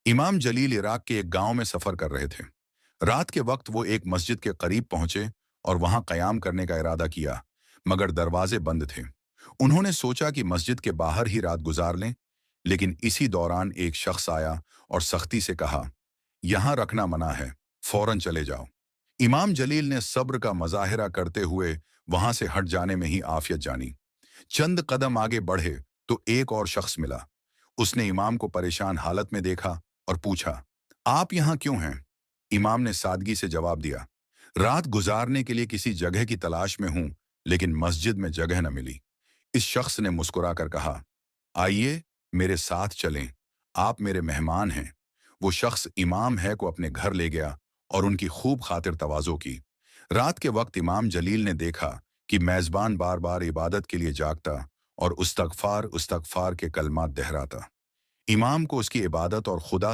امام جلیل عراق کے ایک گاؤں میں سفر کر رہے تھے۔ رات کے وقت وہ ایک مسجد کے قریب پہنچے اور وہاں قیام کرنے کا ارادہ کیا، مگر دروازے بند تھے۔ انہوں نے سوچا کہ مسجد کے باہر ہی رات گزار لیں، لیکن اسی دوران ایک شخص آیا اور سختی سے کہا، یہاں رکھنا منع ہے، فوراً چلے جاؤ۔ امام جلیل نے صبر کا مظاہرہ کرتے ہوئے وہاں سے ہٹ جانے میں ہی عافیت جانی۔ چند قدم آگے بڑھے تو ایک اور شخص ملا۔ اس نے امام کو پریشان حالت میں دیکھا اور پوچھا، آپ یہاں کیوں ہیں؟ امام نے سادگی سے جواب دیا، رات گزارنے کے لیے کسی جگہ کی تلاش میں ہوں، لیکن مسجد میں جگہ نہ ملی۔ اس شخص نے مسکرا کر کہا، آئیے میرے ساتھ چلیں، آپ میرے مہمان ہیں۔ وہ شخص امام ہے کو اپنے گھر لے گیا اور ان کی خوب خاطر تواضع کی۔ رات کے وقت امام جلیل نے دیکھا کہ میزبان بار بار عبادت کے لیے جاگتا اور استغفار کے کلمات دہراتا۔ امام کو اس کی عبادت اور خدا